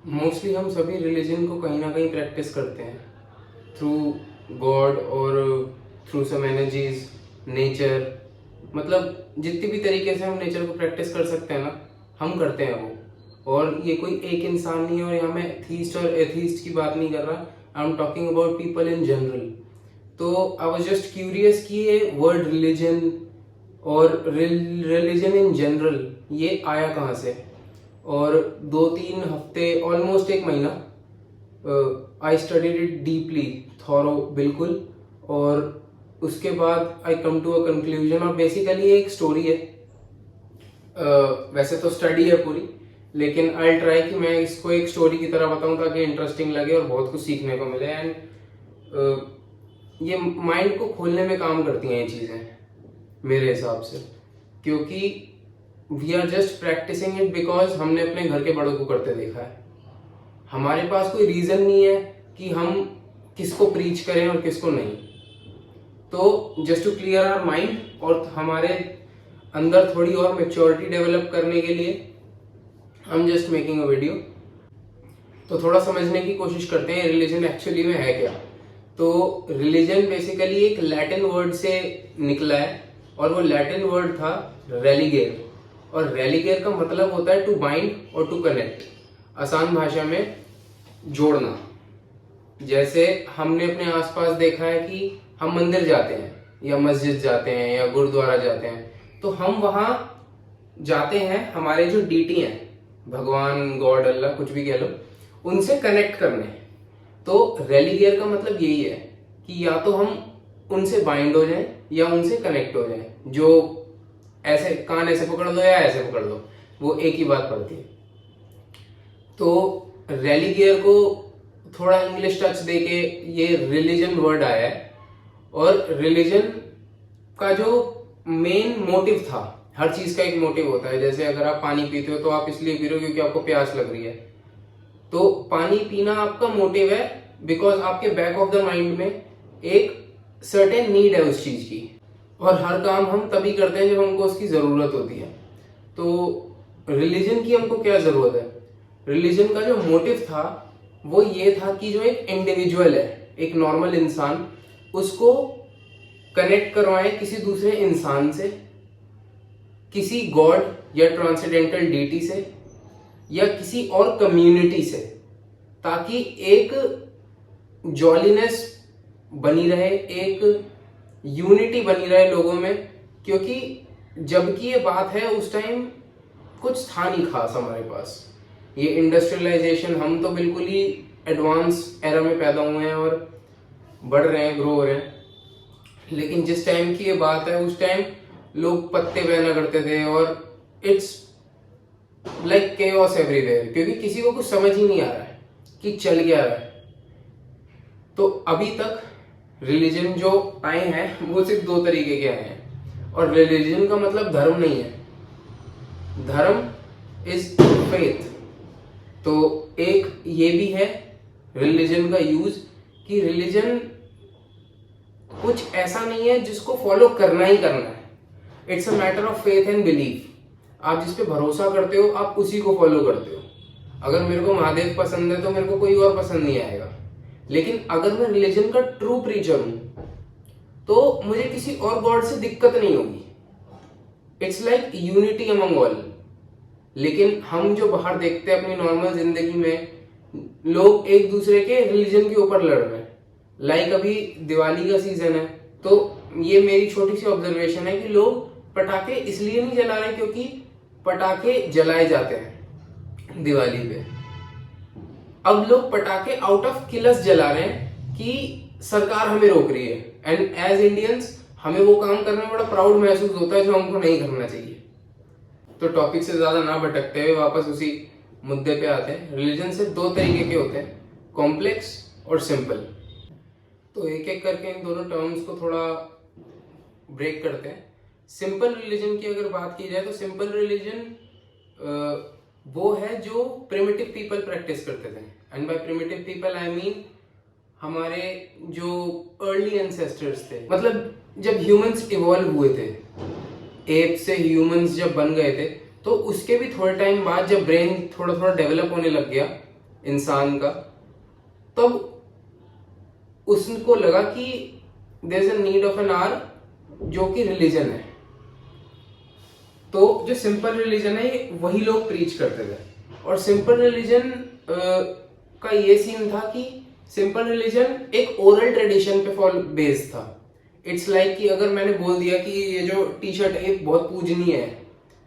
Mostly हम सभी religion को कहीं ना कहीं प्रैक्टिस करते हैं थ्रू गॉड और थ्रू सम एनर्जीज, नेचर। मतलब जितनी भी तरीके से हम नेचर को प्रैक्टिस कर सकते हैं ना, हम करते हैं वो। और ये कोई एक इंसान नहीं है, और यहाँ मैं एथीस्ट और एथीस्ट की बात नहीं कर रहा, I am talking about people in general. तो आई वाज जस्ट क्यूरियस कि ये वर्ड रिलीजन और रिलीजन इन जनरल ये आया कहाँ से। और 2-3 हफ्ते, ऑलमोस्ट एक महीना, I studied it deeply, thorough, बिल्कुल। और उसके बाद आई कम टू अ कंक्लूजन। और बेसिकली एक स्टोरी है, वैसे तो स्टडी है पूरी, लेकिन आई ट्राई कि मैं इसको एक स्टोरी की तरह बताऊं ताकि इंटरेस्टिंग लगे और बहुत कुछ सीखने को मिले। एंड ये माइंड को खोलने में काम करती हैं ये चीज़ें मेरे हिसाब से, क्योंकि we are just practicing it because हमने अपने घर के बड़ों को करते देखा है। हमारे पास कोई रीजन नहीं है कि हम किसको प्रीच करें और किसको नहीं। तो just to clear our mind और हमारे अंदर थोड़ी और मेच्योरिटी डेवलप करने के लिए I am just making a video. तो थोड़ा समझने की कोशिश करते हैं रिलीजन एक्चुअली में है क्या। तो रिलीजन बेसिकली एक लैटिन वर्ड से निकला है, और वो लैटिन वर्ड था रेलिगेर। और रेलिगेर का मतलब होता है टू बाइंड और टू कनेक्ट, आसान भाषा में जोड़ना। जैसे हमने अपने आसपास देखा है कि हम मंदिर जाते हैं या मस्जिद जाते हैं या गुरुद्वारा जाते हैं, तो हम वहां जाते हैं हमारे जो डीटी हैं, भगवान, गॉड, अल्लाह, कुछ भी कह लो, उनसे कनेक्ट करने। तो रेलिगेर का मतलब यही है कि या तो हम उनसे बाइंड हो जाएं या उनसे कनेक्ट हो जाएं। जो ऐसे कान ऐसे पकड़ लो या ऐसे पकड़ लो, वो एक ही बात पड़ती है। तो रेलिगेर को थोड़ा इंग्लिश टच देके ये रिलीजन वर्ड आया है। और रिलीजन का जो मेन मोटिव था, हर चीज का एक मोटिव होता है। जैसे अगर आप पानी पीते हो तो आप इसलिए पी रहे हो क्योंकि आपको प्यास लग रही है, तो पानी पीना आपका मोटिव है बिकॉज आपके बैक ऑफ द माइंड में एक सर्टेन नीड है उस चीज की। और हर काम हम तभी करते हैं जब हमको उसकी जरूरत होती है। तो रिलीजन की हमको क्या जरूरत है? रिलीजन का जो मोटिव था वो ये था कि जो एक इंडिविजुअल है, एक नॉर्मल इंसान, उसको कनेक्ट करवाएं किसी दूसरे इंसान से, किसी गॉड या ट्रांसेंडेंटल डीटी से, या किसी और कम्युनिटी से, ताकि एक जॉलीनेस बनी रहे, एक यूनिटी बनी रहे लोगों में। क्योंकि जबकि ये बात है उस टाइम कुछ था नहीं खास हमारे पास। ये इंडस्ट्रियलाइजेशन, हम तो बिल्कुल ही एडवांस एरा में पैदा हुए हैं और बढ़ रहे हैं, ग्रो हो रहे हैं। लेकिन जिस टाइम की ये बात है उस टाइम लोग पत्ते पहना करते थे, और इट्स लाइक केओस एवरीवेयर, क्योंकि किसी को कुछ समझ ही नहीं आ रहा है कि चल क्या रहा है। तो अभी तक रिलीजन जो आए हैं वो सिर्फ 2 तरीके के आए हैं। और रिलीजन का मतलब धर्म नहीं है, धर्म इज फेथ। तो एक ये भी है रिलीजन का यूज, कि रिलीजन कुछ ऐसा नहीं है जिसको फॉलो करना ही करना है। It's a matter of faith and belief. आप जिस पे भरोसा करते हो आप उसी को फॉलो करते हो। अगर मेरे को महादेव पसंद है तो मेरे को कोई और पसंद नहीं आएगा। लेकिन अगर मैं रिलीजन का ट्रू प्रीचर हूं तो मुझे किसी और गॉड से दिक्कत नहीं होगी। It's like unity among all. लेकिन हम जो बाहर देखते हैं अपनी नॉर्मल जिंदगी में, लोग एक दूसरे के रिलीजन के ऊपर लड़ रहे हैं। लाइक अभी दिवाली का सीजन है, तो ये मेरी छोटी सी ऑब्जर्वेशन है कि लोग पटाखे इसलिए नहीं जला रहे क्योंकि पटाखे जलाए जाते हैं दिवाली पे। अब लोग पटाखे आउट ऑफ किलस जला रहे हैं कि सरकार हमें रोक रही है। एंड एज इंडियंस हमें वो काम करने में बड़ा प्राउड महसूस होता है जो हमको नहीं करना चाहिए। तो टॉपिक से ज्यादा ना भटकते हुए वापस उसी मुद्दे पे आते हैं। रिलीजन सिर्फ 2 तरीके के होते हैं, कॉम्प्लेक्स और सिंपल। तो एक एक करके इन दोनों टर्म्स को थोड़ा ब्रेक करते हैं। सिंपल रिलीजन की अगर बात की जाए तो सिंपल रिलीजन वो है जो प्रिमिटिव पीपल प्रैक्टिस करते थे। And by primitive people I mean हमारे जो अर्ली एंसेस्टर्स थे। मतलब जब ह्यूमंस इवॉल्व हुए थे, एप से ह्यूमंस जब बन गए थे, तो उसके भी थोड़े टाइम बाद जब ब्रेन थोड़ा थोड़ा डेवलप होने लग गया, इंसान का, तब उसको लगा कि there is a need of an hour जो कि रिलीजन है। तो जो सिंपल रिलीजन है ये वही लोग प्रीच करते थे। और सिंपल रिलीजन का ये सीन था कि सिंपल रिलीजन एक ओरल ट्रेडिशन पे बेस्ड था। इट्स लाइक कि अगर मैंने बोल दिया कि ये जो टी शर्ट है बहुत पूजनीय है,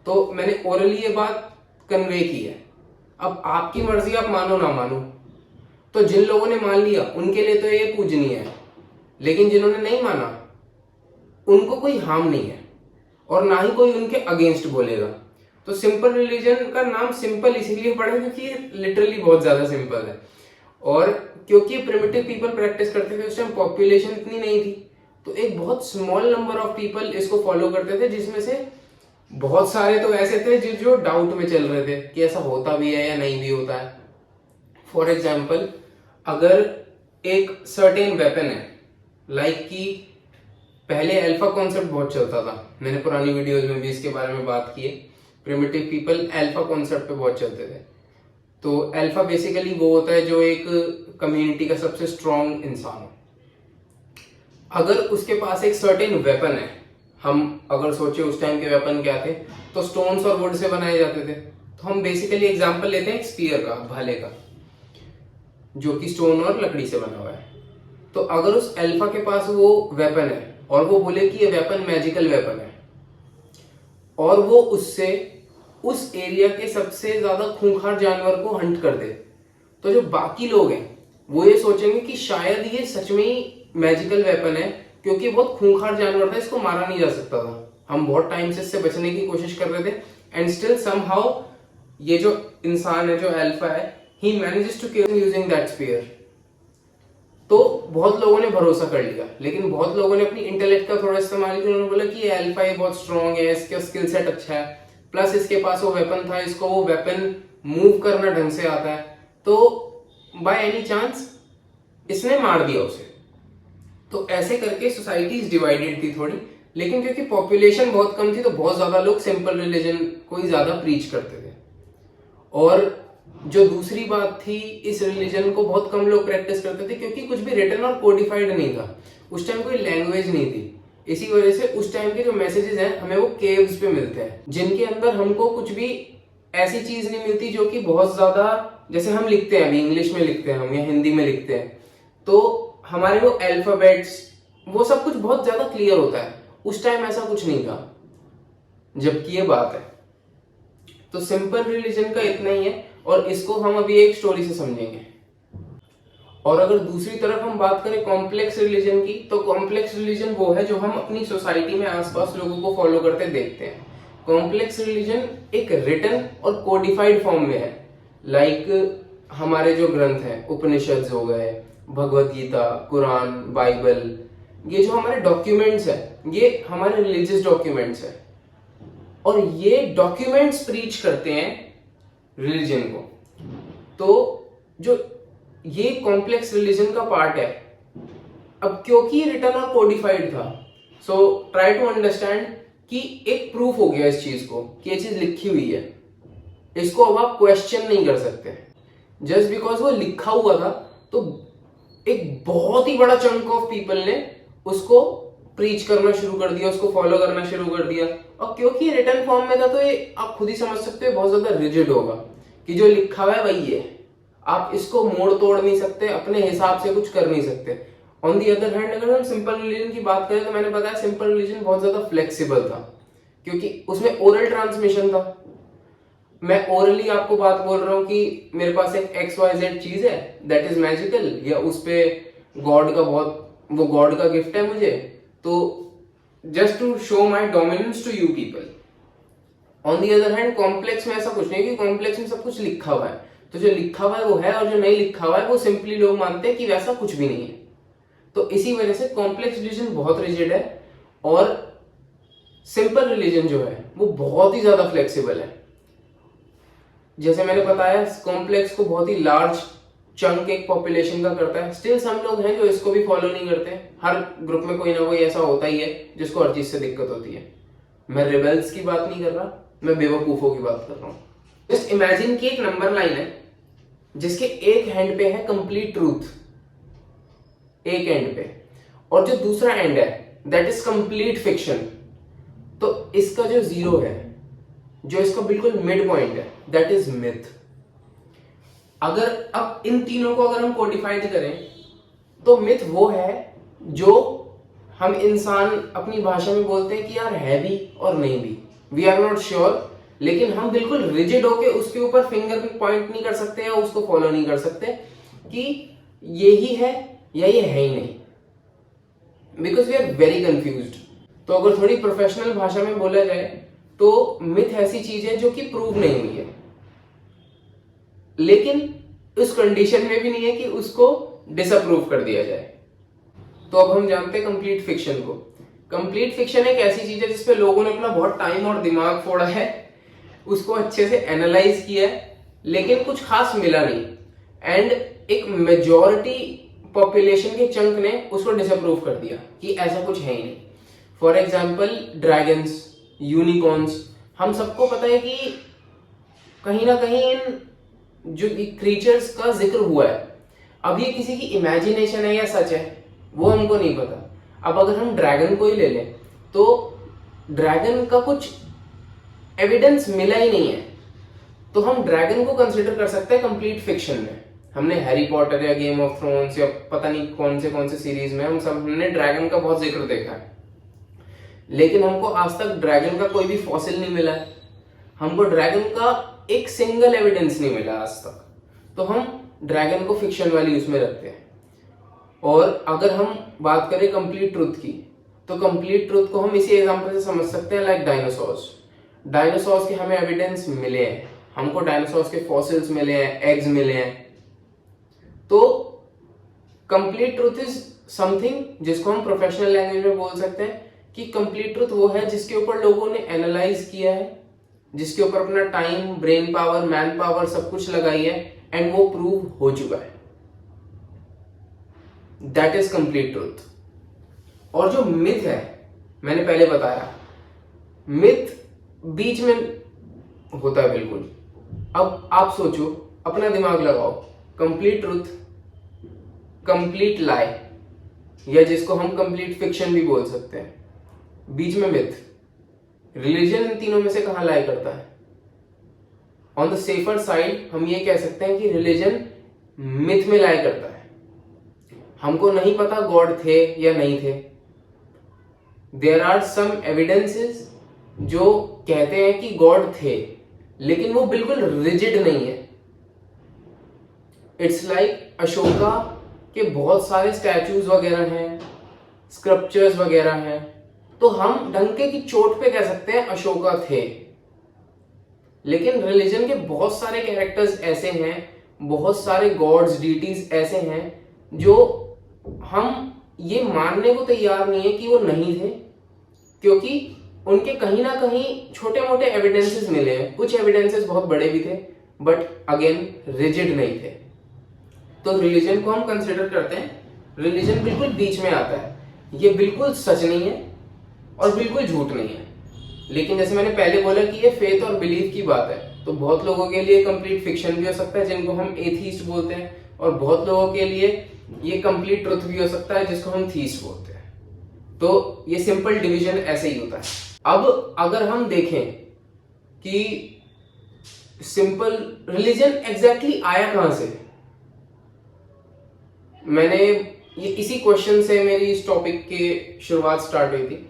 तो मैंने ओरली ये बात कन्वे की है। अब आपकी मर्जी, आप मानो ना मानो। तो जिन लोगों ने मान लिया उनके लिए तो ये पूजनीय है, लेकिन जिन्होंने नहीं माना उनको कोई हार्म नहीं है और ना ही कोई उनके अगेंस्ट बोलेगा। तो सिंपल रिलीजन का नाम सिंपल इसीलिए पड़ा क्योंकि ये लिटरली बहुत ज्यादा सिंपल है। और क्योंकि प्रिमिटिव पीपल प्रैक्टिस करते थे, उस टाइम पॉपुलेशन इतनी नहीं थी, तो एक बहुत स्मॉल नंबर ऑफ पीपल इसको फॉलो करते थे, जिसमें से बहुत सारे तो ऐसे थे जो डाउट में चल रहे थे कि ऐसा होता भी है या नहीं भी होता है। फॉर एग्जाम्पल, अगर एक सर्टेन वेपन है, लाइक कि पहले अल्फा कॉन्सेप्ट बहुत चलता था, मैंने पुरानी वीडियोज में भी इसके बारे में बात की है। प्रिमिटिव पीपल अल्फा कॉन्सेप्ट पे बहुत चलते थे। तो अल्फा बेसिकली वो होता है जो एक कम्युनिटी का सबसे स्ट्रॉन्ग इंसान हो। अगर उसके पास एक सर्टेन वेपन है, हम अगर सोचे उस टाइम के वेपन क्या थे, तो स्टोन्स और वुड से बनाए जाते थे। तो हम बेसिकली एग्जांपल लेते हैं स्पीयर का, भाले का, जो कि स्टोन और लकड़ी से बना हुआ है। तो अगर उस अल्फा के पास वो वेपन है और वो बोले कि ये वेपन मैजिकल वेपन है, और वो उससे उस एरिया के सबसे ज्यादा खूंखार जानवर को हंट कर दे, तो जो बाकी लोग हैं वो ये सोचेंगे कि शायद ये सच में ही मैजिकल वेपन है, क्योंकि बहुत खूंखार जानवर था, इसको मारा नहीं जा सकता था, हम बहुत टाइम से इससे बचने की कोशिश कर रहे थे, एंड स्टिल समहाउ ये जो इंसान है, जो अल्फा है, ही manages to kill using that spear. तो बहुत लोगों ने भरोसा कर लिया, लेकिन बहुत लोगों ने अपनी इंटेलेक्ट का थोड़ा इस्तेमाल किया। उन्होंने बोला कि ये अल्फा ये बहुत स्ट्रॉन्ग है, इसका स्किल सेट अच्छा है, प्लस इसके पास वो वेपन था, इसको वो वेपन मूव करना ढंग से आता है, तो बाय एनी चांस इसने मार दिया उसे। तो ऐसे करके सोसाइटीज डिवाइडेड थी थोड़ी, लेकिन क्योंकि पॉपुलेशन बहुत कम थी तो बहुत ज्यादा लोग सिंपल रिलीजन को ही ज्यादा प्रीच करते थे। और जो दूसरी बात थी, इस रिलीजन को बहुत कम लोग प्रैक्टिस करते थे क्योंकि कुछ भी रिटन और कोडिफाइड नहीं था, उस टाइम कोई लैंग्वेज नहीं थी। इसी वजह से उस टाइम के जो मैसेजेस हैं हमें वो केव्स पे मिलते हैं, जिनके अंदर हमको कुछ भी ऐसी चीज नहीं मिलती जो कि बहुत ज्यादा, जैसे हम लिखते हैं अभी इंग्लिश में लिखते हैं हम या हिंदी में लिखते हैं, तो हमारे वो अल्फाबेट्स वो सब कुछ बहुत ज्यादा क्लियर होता है। उस टाइम ऐसा कुछ नहीं था जबकि ये बात है। तो सिंपल रिलीजन का इतना ही है, और इसको हम अभी एक स्टोरी से समझेंगे। और अगर दूसरी तरफ हम बात करें कॉम्प्लेक्स रिलीजन की, तो कॉम्प्लेक्स रिलीजन वो है जो हम अपनी सोसाइटी में आसपास लोगों को फॉलो करते देखते हैं। कॉम्प्लेक्स रिलीजन एक रिटन और कोडिफाइड फॉर्म में है, लाइक हमारे जो ग्रंथ हैं, उपनिषद हो गए, भगवत गीता, कुरान, बाइबल, ये जो हमारे डॉक्यूमेंट्स हैं ये हमारे रिलीजियस डॉक्यूमेंट्स हैं, और ये डॉक्यूमेंट्स प्रीच करते हैं रिलीजन को। तो जो ये कॉम्प्लेक्स रिलीजन का पार्ट है, अब क्योंकि रिटन और कोडिफाइड था, सो ट्राई टू अंडरस्टैंड कि एक प्रूफ हो गया इस चीज को कि ये चीज लिखी हुई है, इसको अब आप क्वेश्चन नहीं कर सकते। जस्ट बिकॉज वो लिखा हुआ था तो एक बहुत ही बड़ा चंक ऑफ पीपल ने उसको प्रीच करना शुरू कर दिया, उसको फॉलो करना शुरू कर दिया। और क्योंकि रिटन फॉर्म में था तो ये आप खुद ही समझ सकते हो बहुत ज्यादा रिजिड होगा कि जो लिखा हुआ है वही है, आप इसको मोड़ तोड़ नहीं सकते, अपने हिसाब से कुछ कर नहीं सकते। ऑन दी अदर हैंड अगर हम सिंपल रिलीजन की बात करें तो मैंने बताया सिंपल रिलीजन बहुत ज्यादा फ्लेक्सिबल था क्योंकि उसमें ओरल ट्रांसमिशन था। मैं ओरली आपको बात बोल रहा हूं कि मेरे पास एक XYZ चीज है दैट इज मैजिकल, या उस पे गॉड का वो गॉड का गिफ्ट है मुझे, तो just to show my dominance to you people. On the other hand complex में ऐसा कुछ नहीं कि कॉम्प्लेक्स में सब कुछ लिखा हुआ है, तो जो लिखा हुआ है वो है और जो नहीं लिखा हुआ है वो सिंपली लोग मानते हैं कि वैसा कुछ भी नहीं है। तो इसी वजह से कॉम्प्लेक्स रिलीजन बहुत रिजिड है और सिंपल रिलीजन जो है वो बहुत ही ज्यादा फ्लेक्सिबल है। जैसे मैंने बताया कॉम्प्लेक्स को बहुत ही लार्ज चंक एक पॉपुलेशन का करता है, स्टिल सम लोग हैं जो इसको भी फॉलो नहीं करते। हर ग्रुप में कोई ना कोई ऐसा होता ही है जिसको हर चीज से दिक्कत होती है। मैं रिबेल्स की बात नहीं कर रहा, मैं बेवकूफों की बात कर रहा हूँ। जस्ट इमेजिन कि एक नंबर लाइन है जिसके एक हैंड पे है कंप्लीट ट्रूथ, एक एंड पे, और जो दूसरा एंड है दैट इज कंप्लीट फिक्शन। तो इसका जो जीरो है, जो इसका बिल्कुल मिड पॉइंट है, दैट इज मिथ। अगर अब इन तीनों को अगर हम कोडिफाइड करें तो मिथ वो है जो हम इंसान अपनी भाषा में बोलते हैं कि यार है भी और नहीं भी, वी आर नॉट श्योर, लेकिन हम बिल्कुल रिजिड होके उसके ऊपर फिंगर भी पॉइंट नहीं कर सकते या उसको फॉलो नहीं कर सकते कि ये ही है या ये है ही नहीं, because we are very confused. तो अगर थोड़ी प्रोफेशनल भाषा में बोला जाए तो मिथ ऐसी चीज है जो कि प्रूव नहीं हुई है, लेकिन उस कंडीशन में भी नहीं है कि उसको डिसअप्रूव कर दिया जाए। तो अब हम जानते हैं कंप्लीट फिक्शन को। कंप्लीट फिक्शन एक ऐसी चीज है जिसपे लोगों ने अपना बहुत टाइम और दिमाग फोड़ा है, उसको अच्छे से एनालाइज किया है, लेकिन कुछ खास मिला नहीं, एंड एक मेजॉरिटी पॉपुलेशन के चंक ने उसको डिसअप्रूव कर दिया कि ऐसा कुछ है ही नहीं। फॉर एग्जाम्पल ड्रैगन्स, यूनिकॉर्न्स, हम सबको पता है कि कहीं ना कहीं इन जो क्रीचर्स का जिक्र हुआ है। अब ये किसी की इमेजिनेशन है या सच है वो हमको नहीं पता। अब अगर हम ड्रैगन को ही ले लें तो ड्रैगन का कुछ एविडेंस मिला ही नहीं है, तो हम ड्रैगन को कंसिडर कर सकते हैं कंप्लीट फिक्शन में। हमने हैरी पॉटर या गेम ऑफ थ्रोन्स या पता नहीं कौन से सीरीज में हमने ड्रैगन का बहुत जिक्र देखा है, लेकिन हमको आज तक ड्रैगन का कोई भी फॉसिल नहीं मिला है, हमको ड्रैगन का एक सिंगल एविडेंस नहीं मिला आज तक। तो हम ड्रैगन को फिक्शन वाली उसमें रखते हैं। और अगर हम बात करें कंप्लीट ट्रुथ की, तो कंप्लीट ट्रुथ को हम इसी एग्जांपल से समझ सकते हैं, लाइक डायनासोर्स। डायनासोर्स के हमें एविडेंस मिले हैं, हमको डायनासोर्स के फॉसिल्स मिले हैं, एग्स मिले हैं। तो कंप्लीट ट्रुथ इज समथिंग जिसको हम प्रोफेशनल लैंग्वेज में बोल सकते हैं कि कंप्लीट ट्रुथ वो है जिसके ऊपर लोगों ने एनालाइज किया है, जिसके ऊपर अपना time, brain power, man power सब कुछ लगाई है, एंड वो प्रूव हो चुका है। That is complete truth. और जो मिथ है, मैंने पहले बताया, मिथ बीच में होता है बिल्कुल। अब आप सोचो, अपना दिमाग लगाओ, कंप्लीट ट्रुथ, कंप्लीट लाई, या जिसको हम कंप्लीट फिक्शन भी बोल सकते हैं, बीच में मिथ। रिलीजन इन तीनों में से कहां लाई करता है? ऑन द सेफर साइड हम ये कह सकते हैं कि रिलीजन मिथ में लाई करता है। हमको नहीं पता गॉड थे या नहीं थे। देयर आर सम एविडेंसेस जो कहते हैं कि गॉड थे, लेकिन वो बिल्कुल रिजिड नहीं है। इट्स लाइक अशोका के बहुत सारे स्टैचूज वगैरह हैं, स्क्रप्चर्स वगैरह हैं, तो हम डंके की चोट पे कह सकते हैं अशोका थे। लेकिन रिलीजन के बहुत सारे कैरेक्टर्स ऐसे हैं, बहुत सारे गॉड्स, डीटीज ऐसे हैं जो हम ये मानने को तैयार नहीं है कि वो नहीं थे, क्योंकि उनके कहीं ना कहीं छोटे मोटे एविडेंसेस मिले हैं। कुछ एविडेंसेस बहुत बड़े भी थे, बट अगेन रिजिड नहीं थे। तो रिलीजन को हम कंसिडर करते हैं, रिलीजन बिल्कुल बीच में आता है। ये बिल्कुल सच नहीं है और बिल्कुल झूठ नहीं है, लेकिन जैसे मैंने पहले बोला कि ये फेथ और बिलीफ की बात है, तो बहुत लोगों के लिए कंप्लीट फिक्शन भी हो सकता है जिनको हम एथीस्ट बोलते हैं, और बहुत लोगों के लिए ये कंप्लीट ट्रुथ भी हो सकता है जिसको हम थीस्ट बोलते हैं। तो ये सिंपल डिवीजन ऐसे ही होता है। अब अगर हम देखें कि सिंपल रिलीजन एग्जैक्टली आया कहां से, मैंने ये इसी क्वेश्चन से मेरी इस टॉपिक की शुरुआत स्टार्ट हुई थी।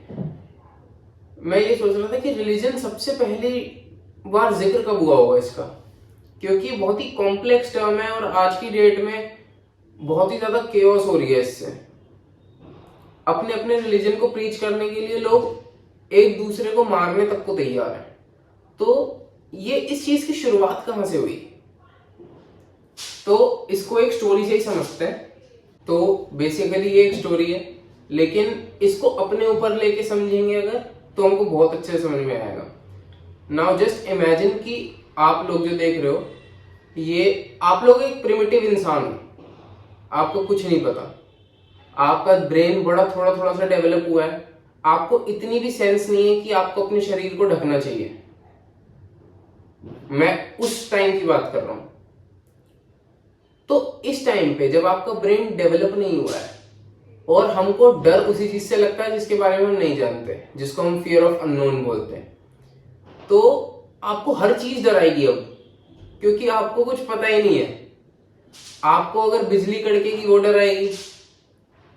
मैं ये सोच रहा था कि रिलीजन सबसे पहली बार जिक्र कब हुआ होगा इसका, क्योंकि बहुत ही कॉम्प्लेक्स टर्म है और आज की डेट में बहुत ही ज्यादा केओस हो रही है इससे। अपने अपने रिलीजन को प्रीच करने के लिए लोग एक दूसरे को मारने तक को तैयार हैं। तो ये इस चीज की शुरुआत कहां से हुई, तो इसको एक स्टोरी से ही समझते हैं। तो बेसिकली ये एक स्टोरी है, लेकिन इसको अपने ऊपर लेके समझेंगे अगर, तो हमको बहुत अच्छे से समझ में आएगा। नाउ जस्ट इमेजिन कि आप लोग जो देख रहे हो, ये आप लोग एक प्रिमिटिव इंसान हो, आपको कुछ नहीं पता, आपका ब्रेन बड़ा थोड़ा थोड़ा सा डेवलप हुआ है, आपको इतनी भी सेंस नहीं है कि आपको अपने शरीर को ढकना चाहिए। मैं उस टाइम की बात कर रहा हूं। इस टाइम पे जब आपका ब्रेन डेवलप नहीं हुआ है और हमको डर उसी चीज से लगता है जिसके बारे में हम नहीं जानते, जिसको हम फियर ऑफ अननोन बोलते हैं, तो आपको हर चीज डराएगी अब, क्योंकि आपको कुछ पता ही नहीं है। आपको अगर बिजली कड़केगी वो डराएगी।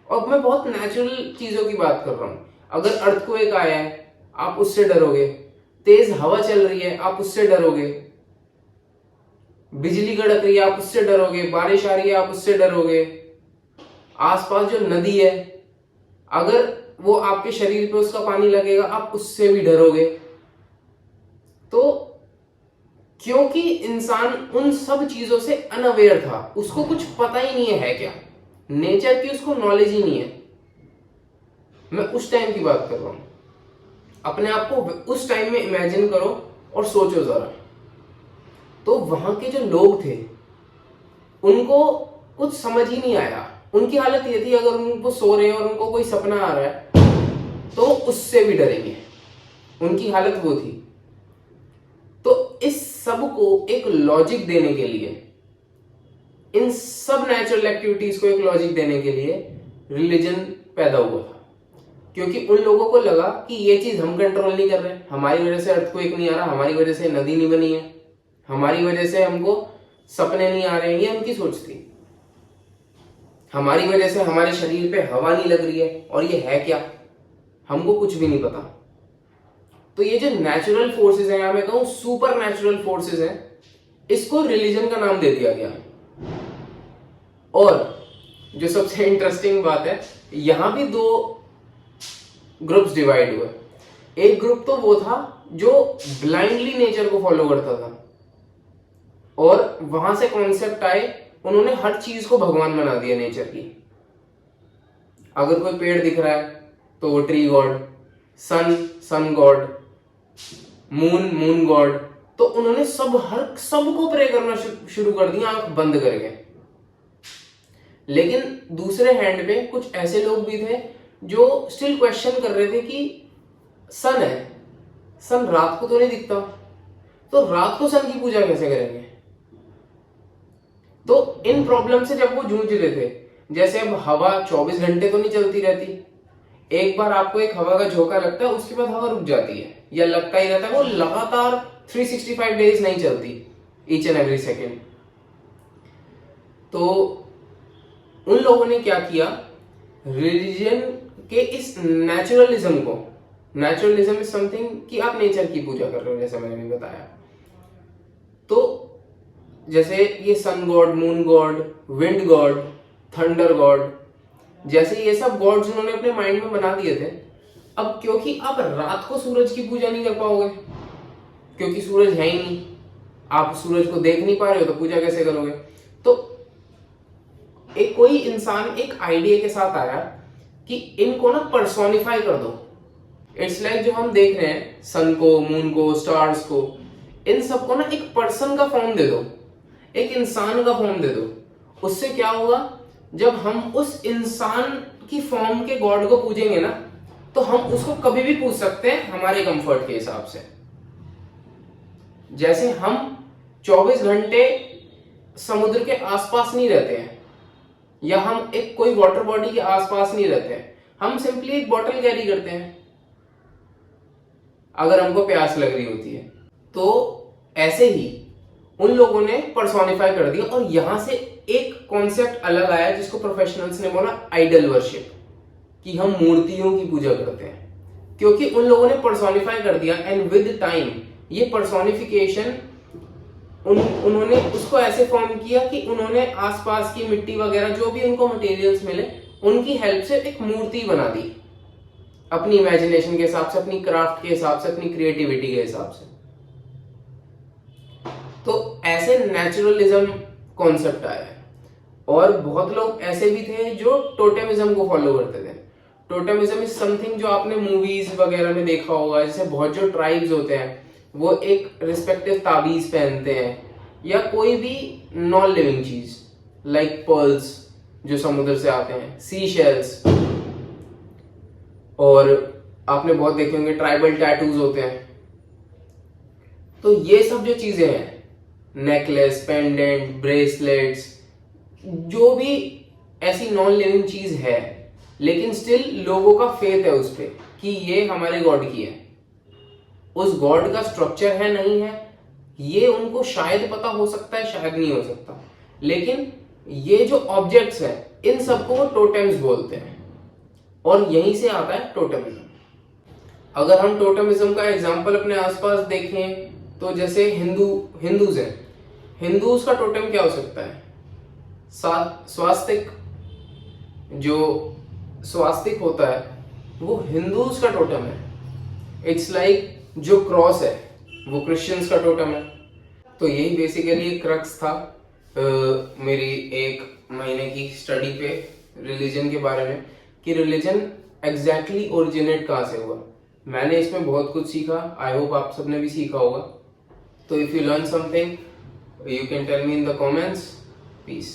और मैं बहुत नेचुरल चीजों की बात कर रहा हूं। अगर अर्थक्वेक आया है आप उससे डरोगे, तेज हवा चल रही है आप उससे डरोगे, बिजली कड़क रही है आप उससे डरोगे, बारिश आ रही है आप उससे डरोगे, आसपास जो नदी है अगर वो आपके शरीर पे उसका पानी लगेगा आप उससे भी डरोगे। तो क्योंकि इंसान उन सब चीजों से अनअवेयर था, उसको कुछ पता ही नहीं है क्या, नेचर की उसको नॉलेज ही नहीं है। मैं उस टाइम की बात कर रहा हूं। अपने आप को उस टाइम में इमेजिन करो और सोचो जरा। तो वहां के जो लोग थे उनको कुछ समझ ही नहीं आया। उनकी हालत ये थी, अगर उनको सो रहे हैं और उनको कोई सपना आ रहा है तो उससे भी डरेंगे। उनकी हालत वो थी। तो इस सब को एक लॉजिक देने के लिए, इन सब नेचुरल एक्टिविटीज को एक लॉजिक देने के लिए रिलीजन पैदा हुआ था। क्योंकि उन लोगों को लगा कि ये चीज हम कंट्रोल नहीं कर रहे, हमारी वजह से अर्थक्वेक नहीं आ रहा, हमारी वजह से नदी नहीं बनी है, हमारी वजह से हमको सपने नहीं आ रहे हैं, ये उनकी सोच थी। हमारी वजह से हमारे शरीर पे हवा नहीं लग रही है, और ये है क्या, हमको कुछ भी नहीं पता। तो ये जो नेचुरल फोर्सेस हैं, या मैं कहूं सुपर नेचुरल फोर्सेस हैं, इसको रिलीजन का नाम दे दिया गया। और जो सबसे इंटरेस्टिंग बात है, यहां भी दो ग्रुप्स डिवाइड हुए। एक ग्रुप तो वो था जो ब्लाइंडली नेचर को फॉलो करता था, और वहां से कॉन्सेप्ट आए, उन्होंने हर चीज को भगवान बना दिया नेचर की। अगर कोई पेड़ दिख रहा है तो वो tree god, sun god, moon god. तो उन्होंने सबको प्रे करना शुरू कर दिया आंख बंद करके। लेकिन दूसरे हैंड पे कुछ ऐसे लोग भी थे जो स्टिल क्वेश्चन कर रहे थे कि सन है, सन रात को तो नहीं दिखता, तो रात को सन की पूजा कैसे करेंगे। तो इन प्रॉब्लम से जब वो जूझ रहे थे, जैसे अब हवा 24 घंटे तो नहीं चलती रहती, एक बार आपको एक हवा का झोंका लगता है, उसके बाद हवा रुक जाती है, या लगता ही रहता है, वो लगातार 365 डेज नहीं चलती, ईच एंड एवरी सेकेंड। तो उन लोगों ने क्या किया, रिलीजन के इस नेचुरलिज्म को, नेचुरलिज्म इज समथिंग कि आप नेचर की पूजा कर रहे हो, जैसा मैंने भी बताया। तो जैसे ये sun god, moon god, wind god, thunder god, जैसे ये सब गॉड्स उन्होंने अपने माइंड में बना दिए थे। अब क्योंकि आप रात को सूरज की पूजा नहीं कर पाओगे, क्योंकि सूरज है ही नहीं, आप सूरज को देख नहीं पा रहे हो, तो पूजा कैसे करोगे। तो एक कोई इंसान एक आइडिया के साथ आया कि इनको ना पर्सोनिफाई कर दो। इट्स लाइक जो हम देख रहे हैं सन को, मून को, स्टार्स को, इन सबको ना एक पर्सन का फॉर्म दे दो, एक इंसान का फॉर्म दे दो। उससे क्या होगा, जब हम उस इंसान की फॉर्म के गॉड को पूजेंगे ना, तो हम उसको कभी भी पूज सकते हैं हमारे कंफर्ट के हिसाब से। जैसे हम 24 घंटे समुद्र के आसपास नहीं रहते हैं, या हम एक कोई वाटर बॉडी के आसपास नहीं रहते हैं, हम सिंपली एक बॉटल कैरी करते हैं अगर हमको प्यास लग रही होती है। तो ऐसे ही उन लोगों ने पर्सोनिफाई कर दिया, और यहां से एक कॉन्सेप्ट अलग आया जिसको प्रोफेशनल्स ने बोला आइडल वर्शिप, कि हम मूर्तियों की पूजा करते हैं। क्योंकि उन लोगों ने पर्सोनिफाई कर दिया, एंड विद टाइम ये पर्सोनिफिकेशन उन्होंने उसको ऐसे फॉर्म किया कि उन्होंने आसपास की मिट्टी वगैरह जो भी उनको मटेरियल्स मिले, उनकी हेल्प से एक मूर्ति बना दी, अपनी इमेजिनेशन के हिसाब से, अपनी क्राफ्ट के हिसाब से, अपनी क्रिएटिविटी के हिसाब से। तो ऐसे नेचुरलिज्म कॉन्सेप्ट आया है। और बहुत लोग ऐसे भी थे जो टोटेमिज्म को फॉलो करते थे। टोटेमिज्म इज समथिंग जो आपने मूवीज वगैरह में देखा होगा, जैसे बहुत जो ट्राइब्स होते हैं वो एक रिस्पेक्टिव ताबीज पहनते हैं, या कोई भी नॉन लिविंग चीज लाइक पर्ल्स जो समुद्र से आते हैं, सी शेल्स, और आपने बहुत देखे होंगे ट्राइबल टैटूज होते हैं। तो ये सब जो चीजें हैं, नेकलेस, पेंडेंट, ब्रेसलेट्स, जो भी ऐसी नॉन लिविंग चीज है, लेकिन स्टिल लोगों का फेथ है उस पे कि ये हमारे गॉड की है। उस गॉड का स्ट्रक्चर है नहीं है ये उनको शायद पता हो सकता है, शायद नहीं हो सकता, लेकिन ये जो ऑब्जेक्ट्स है इन सबको वो टोटेम्स बोलते हैं, और यहीं से आता है टोटेमिज्म। अगर हम टोटेमिज्म का एग्जांपल अपने आसपास देखें तो जैसे हिंदूज हैं, हिंदूज का टोटेम क्या हो सकता है? स्वास्तिक। जो स्वास्तिक होता है वो हिंदूज का टोटम है। इट्स लाइक जो क्रॉस है वो क्रिश्चियंस का टोटम है। तो यही बेसिकली क्रक्स था मेरी 1 महीने की स्टडी पे रिलीजन के बारे में, कि रिलीजन एग्जैक्टली ओरिजिनेट कहाँ से हुआ। मैंने इसमें बहुत कुछ सीखा, आई होप आप सबने भी सीखा होगा। तो if you learn something you can tell me in the comments. Piece.